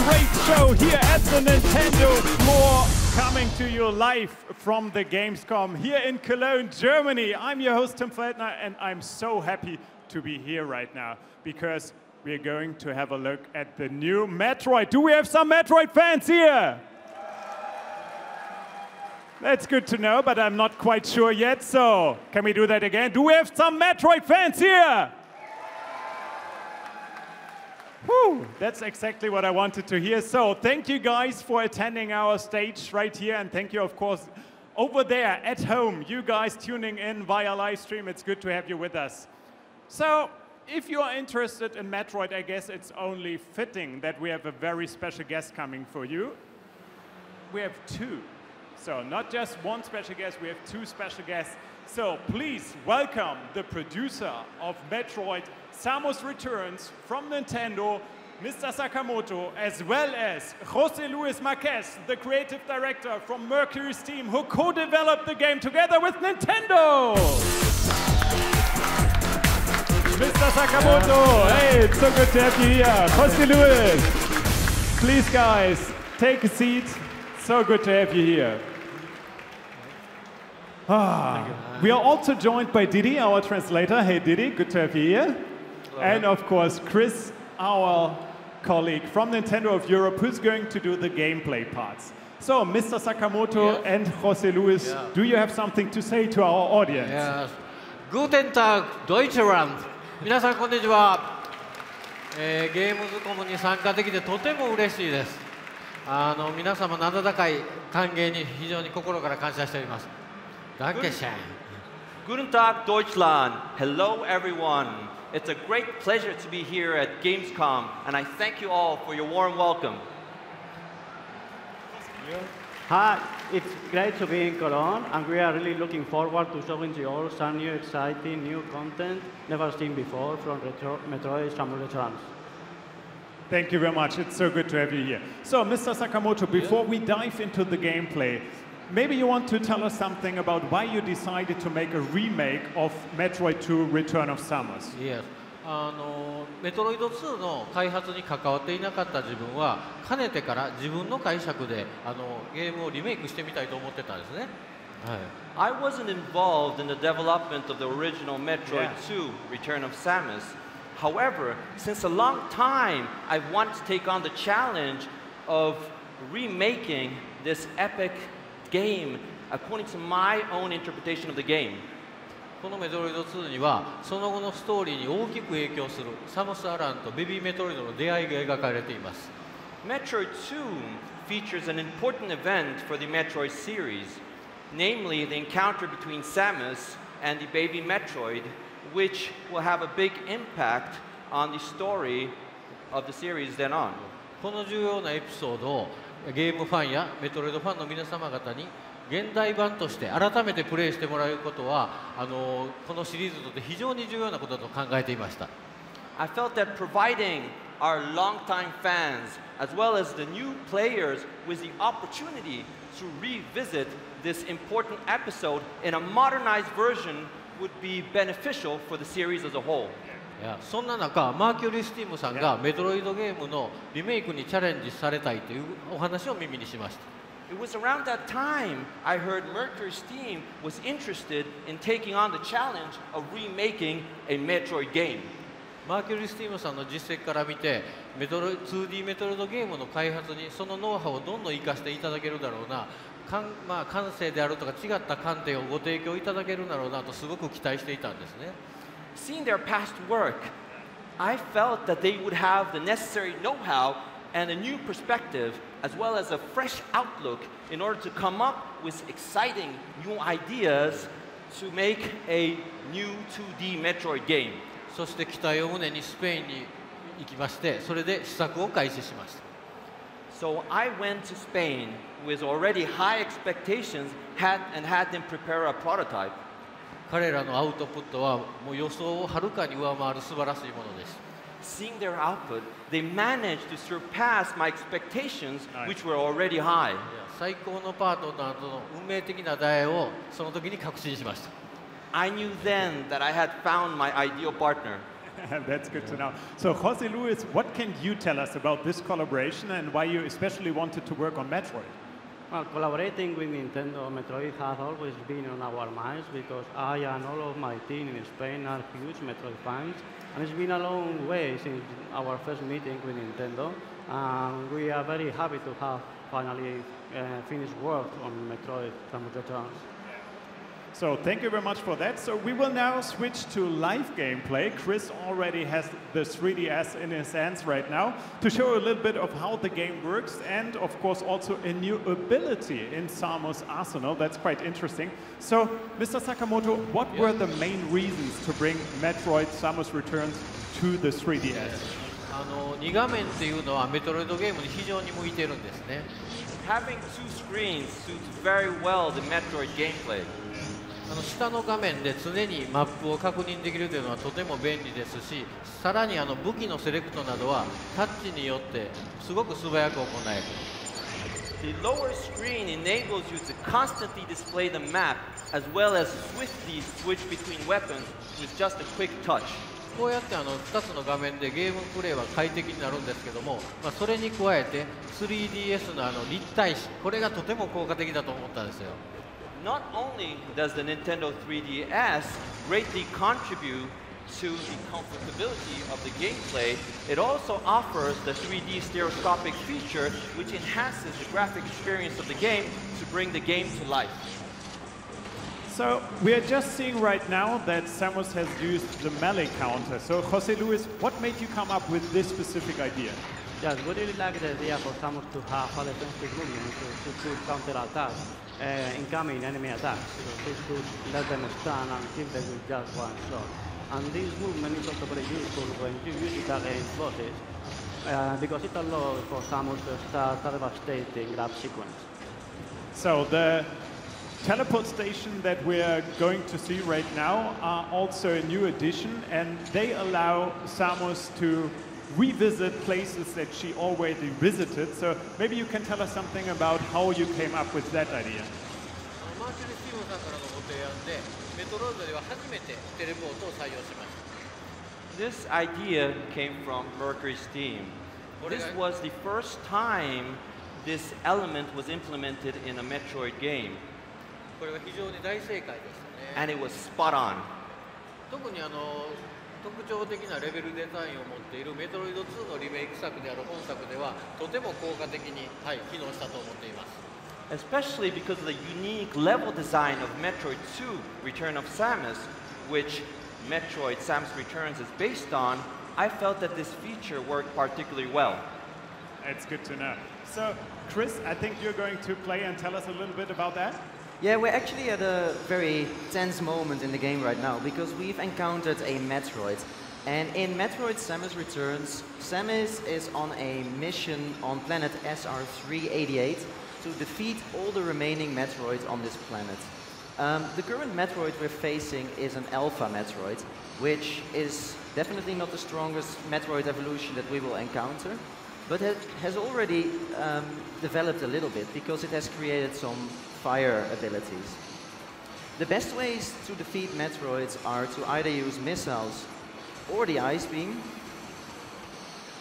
great show here at the Nintendo floor, coming to you live from the Gamescom here in Cologne, Germany. I'm your host, Tim Feldner, and I'm so happy to be here right now because we're going to have a look at the new Metroid. Do we have some Metroid fans here? That's good to know, but I'm not quite sure yet, so can we do that again? Do we have some Metroid fans here? Whew, that's exactly what I wanted to hear. So thank you guys for attending our stage right here, and thank you, of course, over there at home, you guys tuning in via live stream. It's good to have you with us. So if you are interested in Metroid, I guess it's only fitting that we have a very special guest coming for you. We have two. So not just one special guest, we have two special guests. So please welcome the producer of Metroid, Samus Returns from Nintendo, Mr. Sakamoto, as well as José Márquez, the creative director from MercurySteam, who co-developed the game together with Nintendo. Mr. Sakamoto, hey, it's so good to have you here. José, please guys, take a seat. So good to have you here. We are also joined by Didi, our translator. Hey Didi, good to have you here. Hello. And of course, Chris, our colleague from Nintendo of Europe, who's going to do the gameplay parts. So, Mr. Sakamoto and José Luis, do you have something to say to our audience? Yes. Guten Tag, Deutschland. 皆さんこんにちは。ゲームズコムに参加できてとても嬉しいです。皆様の温かい歓迎に非常に心から感謝しております。Dankeschön. Guten Tag, Deutschland. Hello, everyone. It's a great pleasure to be here at Gamescom, and I thank you all for your warm welcome. Hi, it's great to be in Cologne, and we are really looking forward to showing you all some new exciting new content never seen before from Metroid Samus Returns. Thank you very much. It's so good to have you here. So, Mr. Sakamoto, before we dive into the gameplay, maybe you want to tell us something about why you decided to make a remake of Metroid 2 Return of Samus. Yes. メトロイド2の開発に関わっていなかった自分はかねてから自分の解釈でゲームをリメイクしてみたいと思ってたんですね。I wasn't involved in the development of the original Metroid 2 Return of Samus. However, since a long time, I've wanted to take on the challenge of remaking this epic game according to my own interpretation of the game. このメトロイド2にはその後のストーリーに大きく影響するサムス・アランとベビーメトロイドの出会いが描かれています。Metroid 2 features an important event for the Metroid series, namely the encounter between Samus and the baby Metroid, which will have a big impact on the story of the series then on. この重要なエピソードをゲームファンやメトロイドファンの皆様方に現代版として改めてプレイしてもらうことはこのシリーズにとって非常に重要なことと考えていました。I felt that providing our longtime fans as well as the new players with the opportunity to revisit this important episode in a modernized version would be beneficial for the series as a whole. そんな中、マーキュリースティームさんがメトロイドゲームのリメイクにチャレンジされたいというお話を耳にしました。It was around that time I heard MercurySteam was interested in taking on the challenge of remaking a Metroid game. マーキュリースティームさんの実績から見て、2D メトロイドゲームの開発にそのノウハウをどんどん生かしていただけるだろうな、感性であるとか違った観点をご提供いただけるだろうなとすごく期待していたんですね。Seeing their past work, I felt that they would have the necessary know-how and a new perspective, as well as a fresh outlook in order to come up with exciting new ideas to make a new 2D Metroid game. そして期待を胸にスペインに行きまして、それで試作を開始しました。So I went to Spain with already high expectations and had them prepare a prototype. 彼らのアウトプットはもう予想をはるかに上回る素晴らしいものです。Seeing their output, they managed to surpass my expectations, which were already high. 最高のパートナーとの運命的な出会いをその時に確信しました。I knew then that I had found my ideal partner. That's good to know. So, Jose Luis, what can you tell us about this collaboration and why you especially wanted to work on Metroid? Well, collaborating with Nintendo Metroid has always been on our minds because I and all of my team in Spain are huge Metroid fans. And it's been a long way since our first meeting with Nintendo. And we are very happy to have finally finished work on Metroid Samus Returns. So thank you very much for that. So we will now switch to live gameplay. Chris already has the 3DS in his hands right now to show a little bit of how the game works and of course also a new ability in Samus' arsenal. That's quite interesting. So Mr. Sakamoto, what were the main reasons to bring Metroid Samus Returns to the 3DS? 2画面っていうのはメトロイドゲームに非常に向いてるんですね。 Having two screens suits very well the Metroid gameplay. 下の画面で常にマップを確認できるというのはとても便利ですし、さらに武器のセレクトなどはタッチによってすごく素早く行える。 The lower screen enables you to constantly display the map as well as swiftly switch between weapons with just a quick touch. こうやって2つの画面でゲームプレイは快適になるんですけども、それに加えて 3DS の立体視、これがとても効果的だと思ったんですよ。 Not only does the Nintendo 3DS greatly contribute to the comfortability of the gameplay, it also offers the 3D stereoscopic feature which enhances the graphic experience of the game to bring the game to life. So we are just seeing right now that Samus has used the melee counter. So Jose Luis, what made you come up with this specific idea? Yes, we really like the idea for Samus to have a defensive movement to counter attacks, incoming enemy attacks. So this could let them stun and kill them with just one shot. And this movement is also very useful when you use it against bosses, because it allows for Samus to start a devastating grab sequence. So the teleport station that we're going to see right now are also a new addition, and they allow Samus to revisit places that she already visited. So maybe you can tell us something about how you came up with that idea. MercurySteam さんからのご提案でメトロイドでは初めてテレポートを採用しました。 This idea came from MercurySteam. This was the first time this element was implemented in a Metroid game. これは非常に大正解でしたね。 And it was spot on. 特に特徴的なレベルデザインを持っているメトロイド2のリメイク作である本作ではとても効果的に、機能したと思っています。 Especially because of the unique level design of Metroid 2 Return of Samus, which Metroid Samus Returns is based on, I felt that this feature worked particularly well. It's good to know. So Chris, I think you're going to play and tell us a little bit about that. Yeah, we're actually at a very tense moment in the game right now because we've encountered a Metroid. And in Metroid Samus Returns, Samus is on a mission on planet SR388 to defeat all the remaining Metroids on this planet. The current Metroid we're facing is an Alpha Metroid, which is definitely not the strongest Metroid evolution that we will encounter, but it has already developed a little bit because it has created some fire abilities. The best ways to defeat Metroids are to either use missiles or the Ice Beam,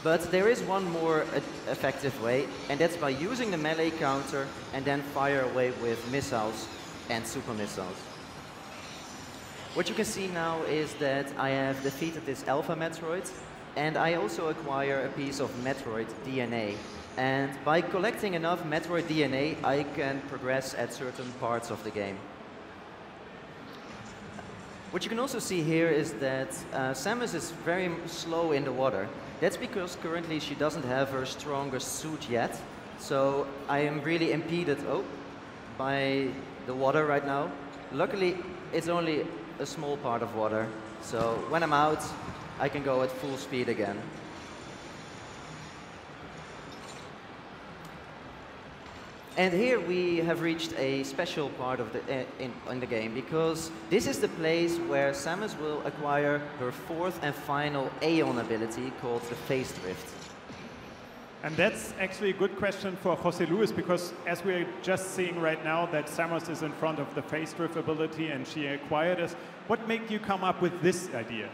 but there is one more effective way, and that's by using the melee counter and then fire away with missiles and super missiles. What you can see now is that I have defeated this Alpha Metroid, and I also acquire a piece of Metroid DNA. And by collecting enough Metroid DNA, I can progress at certain parts of the game. What you can also see here is that Samus is very slow in the water. That's because currently she doesn't have her strongest suit yet. So I am really impeded by the water right now. Luckily, it's only a small part of water. So when I'm out, I can go at full speed again. And here we have reached a special part of in the game, because this is the place where Samus will acquire her fourth and final Aeon ability called the Phase Drift. And that's actually a good question for Jose Luis, because as we're just seeing right now that Samus is in front of the Phase Drift ability and she acquired it, what made you come up with this idea?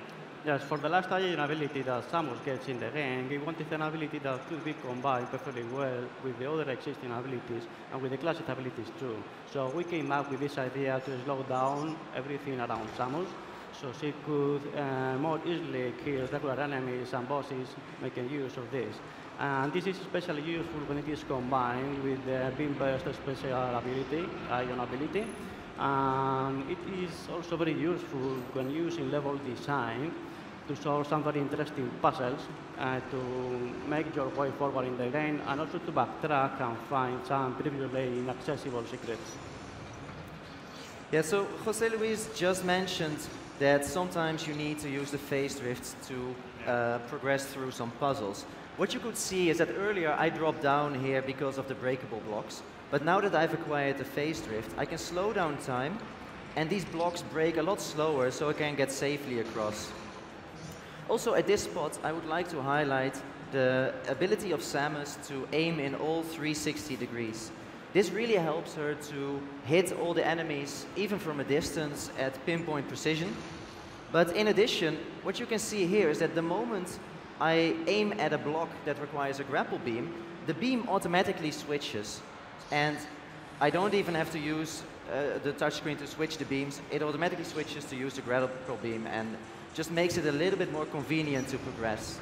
Yes, for the last agent ability that Samus gets in the game, we wanted an ability that could be combined perfectly well with the other existing abilities and with the classic abilities too. So we came up with this idea to slow down everything around Samus, so she could more easily kill regular enemies and bosses making use of this. And this is especially useful when it is combined with the Beam Burst special ability, Ion ability. And it is also very useful when using level design to solve some very interesting puzzles, to make your way forward in the game, and also to backtrack and find some previously inaccessible secrets. Yeah, so Jose Luis just mentioned that sometimes you need to use the phase drifts to progress through some puzzles. What you could see is that earlier I dropped down here because of the breakable blocks, but now that I've acquired the phase drift, I can slow down time, and these blocks break a lot slower so I can get safely across. Also at this spot, I would like to highlight the ability of Samus to aim in all 360 degrees. This really helps her to hit all the enemies, even from a distance, at pinpoint precision. But in addition, what you can see here is that the moment I aim at a block that requires a grapple beam, the beam automatically switches. And I don't even have to use the touchscreen to switch the beams. It automatically switches to use the grapple beam and just makes it a little bit more convenient to progress.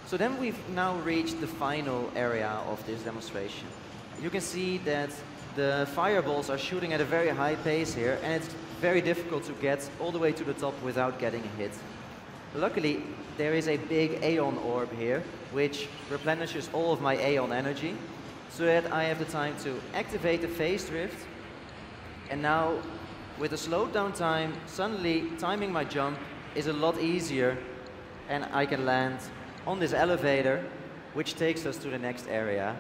So then we've now reached the final area of this demonstration. You can see that the fireballs are shooting at a very high pace here, and it's very difficult to get all the way to the top without getting hit. Luckily, there is a big Aeon orb here, which replenishes all of my Aeon energy, so that I have the time to activate the phase drift. And now, with a slowed down time, suddenly timing my jump is a lot easier, and I can land on this elevator, which takes us to the next area.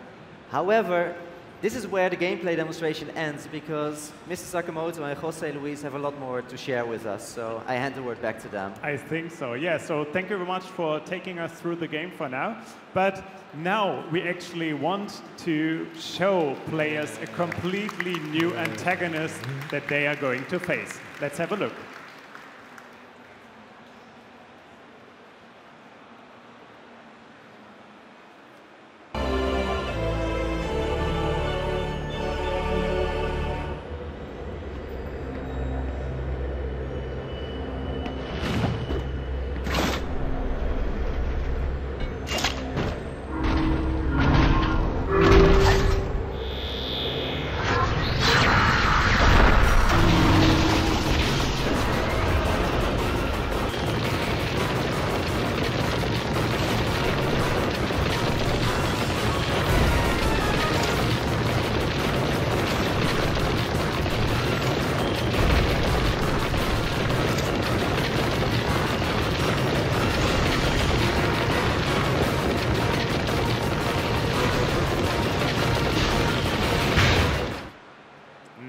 However, this is where the gameplay demonstration ends, because Mr. Sakamoto and Jose Luis have a lot more to share with us, so I hand the word back to them. I think so, yeah. So thank you very much for taking us through the game for now. But now we actually want to show players a completely new antagonist that they are going to face. Let's have a look.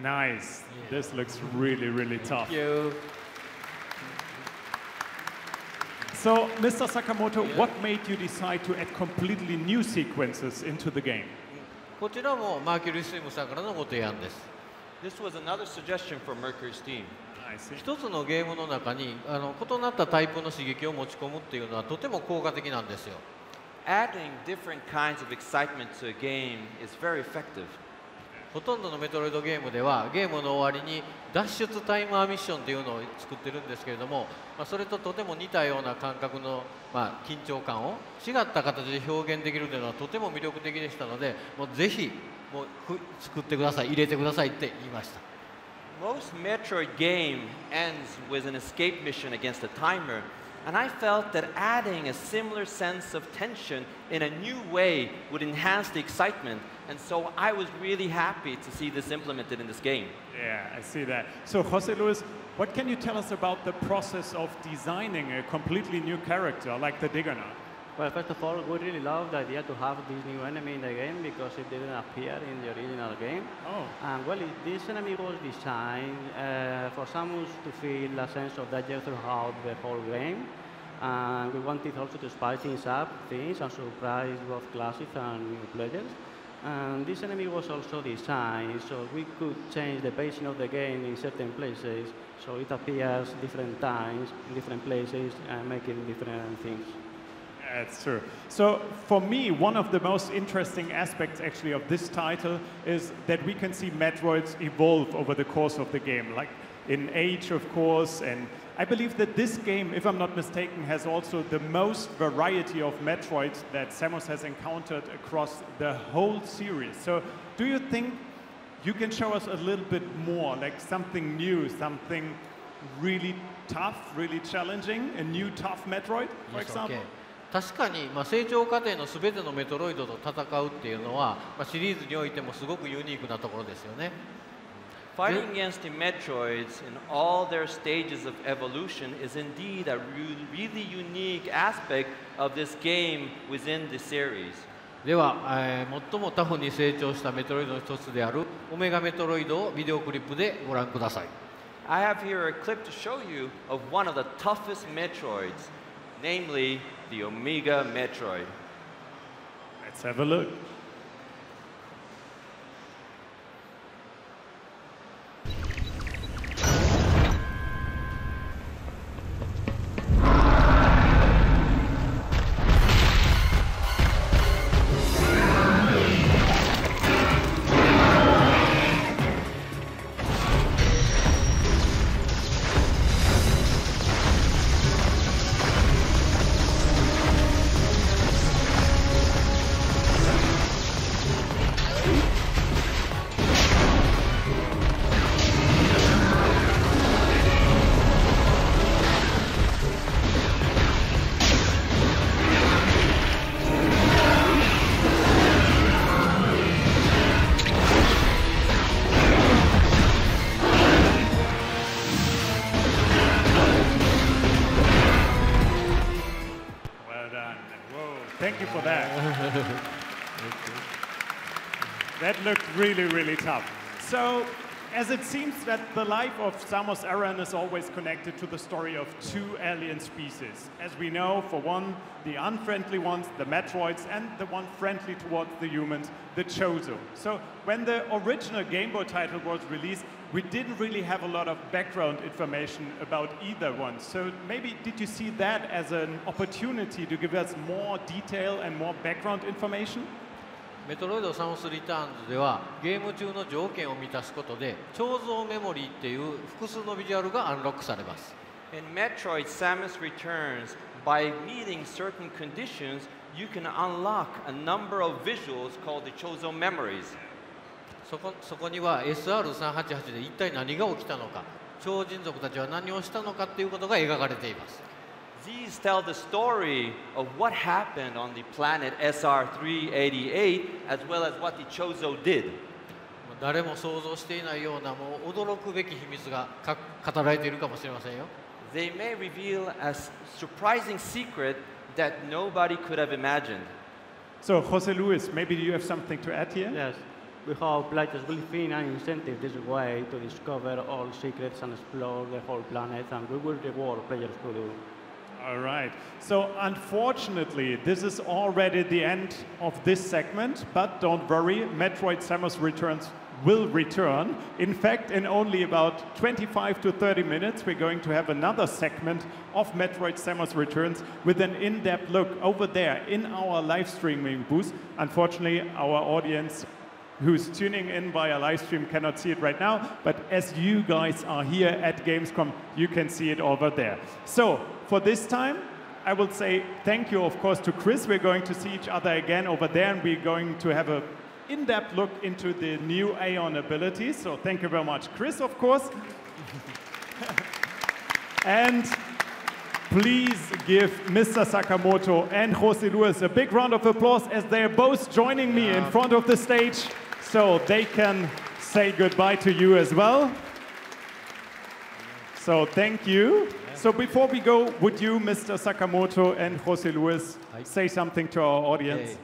Nice. This looks really, really tough. Thank you. So, Mr. Sakamoto, what made you decide to add completely new sequences into the game? こちらもMercurySteamさんからのご提案です。This was another suggestion from MercurySteam. I see. 一つのゲームの中に異なったタイプの刺激を持ち込むっていうのはとても効果的なんですよ。Adding different kinds of excitement to a game is very effective. ほとんどのメトロイドゲームではゲームの終わりに脱出タイマーミッションっていうのを作ってるんですけれども、それととても似たような感覚の、緊張感を違った形で表現できるというのはとても魅力的でしたので、もうぜひもう作ってください、入れてくださいって言いました。Most Metroid game ends with an escape mission against a timer, and I felt that adding a similar sense of tension in a new way would enhance the excitement, and so I was really happy to see this implemented in this game. Yeah, I see that. So, Jose Luis, what can you tell us about the process of designing a completely new character like the Digger? Well, first of all, we really love the idea to have this new enemy in the game because it didn't appear in the original game. Oh. And well, this enemy was designed for Samus to feel a sense of danger throughout the whole game. And we wanted also to spice things up, and surprise both classic and new players. And this enemy was also designed so we could change the pacing of the game in certain places, so it appears different times, in different places, and making different things. That's true. So for me, one of the most interesting aspects actually of this title is that we can see Metroids evolve over the course of the game, like in age, of course, and I believe that this game, if I'm not mistaken, has also the most variety of Metroids that Samus has encountered across the whole series. So do you think you can show us a little bit more, like something new, something really tough, really challenging, a new tough Metroid, for example? Okay. 確かに、成長過程のすべてのメトロイドと戦うっていうのは、シリーズにおいてもすごくユニークなところですよね。Fighting against the Metroids in all their stages of evolution is indeed a really unique aspect of this game within the series. では、最もタフに成長したメトロイドの一つであるオメガメトロイドをビデオクリップでご覧ください。I have here a clip to show you of one of the toughest Metroids, namely the Omega Metroid. Let's have a look. Thank you for that. That looked really, really tough. So, as it seems that the life of Samus Arans is always connected to the story of two alien species. As we know, for one, the unfriendly ones, the Metroids, and the one friendly towards the humans, the Chozo. So, when the original Game Boy title was released, we didn't really have a lot of background information about either one. So maybe did you see that as an opportunity to give us more detail and more background information? メトロイドサムスリターンズではゲーム中の条件を満たすことで彫像メモリーっていう複数のビジュアルがアンロックされます。In Metroid Samus Returns, by meeting certain conditions, you can unlock a number of visuals called the Chozo memories. そこには SR388 で一体何が起きたのか、超人族たちは何をしたのかということが描かれています。These tell the story of what happened on the planet SR388 as well as what the Chozo did. 誰も想像していないようなもう驚くべき秘密が語られているかもしれませんよ。They may reveal a surprising secret that nobody could have imagined. So, José Luis, maybe you have something to add here? Yes. We hope players will find an incentive this way to discover all secrets and explore the whole planet, and we will reward players to do. All right. So unfortunately, this is already the end of this segment, but don't worry, Metroid Samus Returns will return. In fact, in only about 25 to 30 minutes, we're going to have another segment of Metroid Samus Returns with an in-depth look over there in our live streaming booth. Unfortunately, our audience who's tuning in via live stream cannot see it right now, but as you guys are here at Gamescom, you can see it over there. So for this time, I will say thank you, of course, to Chris. We're going to see each other again over there, and we're going to have an in-depth look into the new Aeon abilities. So thank you very much, Chris, of course. And please give Mr. Sakamoto and José Luis a big round of applause as they're both joining me in front of the stage so they can say goodbye to you as well. So thank you. So before we go, would you, Mr. Sakamoto and José Luis, say something to our audience?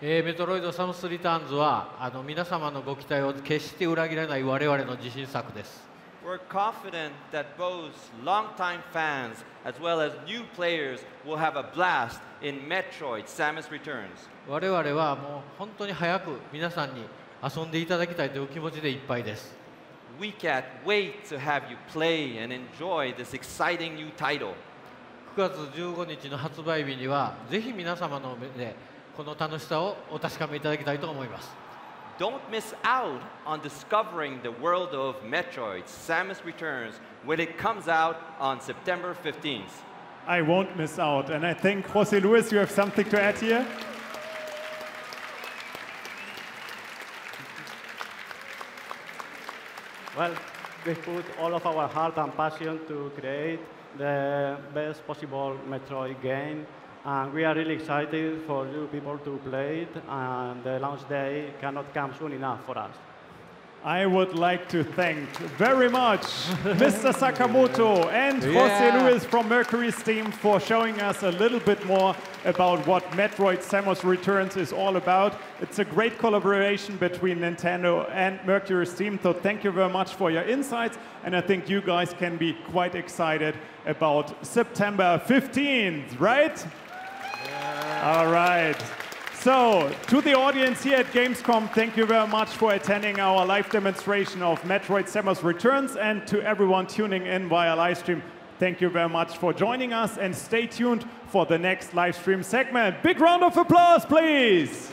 メトロイドサムスリターンズは皆様のご期待を決して裏切らない我々の自信作です。We're confident that both longtime fans as well as new players will have a blast in Metroid Samus Returns. 我々はもう本当に早く皆さんに遊んでいただきたいという気持ちでいっぱいです。We can't wait to have you play and enjoy this exciting new title. 9月15日の発売日にはぜひ皆様の目でこの楽しさをお確かめいただきたいと思います。Don't miss out on discovering the world of Metroid Samus Returns when it comes out on September 15th. I won't miss out. And I think, José Luis, you have something to add here? Well, we put all of our heart and passion to create the best possible Metroid game. And we are really excited for you people to play it. And the launch day cannot come soon enough for us. I would like to thank very much Mr. Sakamoto and José Luis from MercurySteam for showing us a little bit more about what Metroid Samus Returns is all about. It's a great collaboration between Nintendo and MercurySteam, so thank you very much for your insights, and I think you guys can be quite excited about September 15th, right? Yeah. All right. So, to the audience here at Gamescom, thank you very much for attending our live demonstration of Metroid Samus Returns, and to everyone tuning in via live stream, thank you very much for joining us, and stay tuned for the next live stream segment. Big round of applause, please!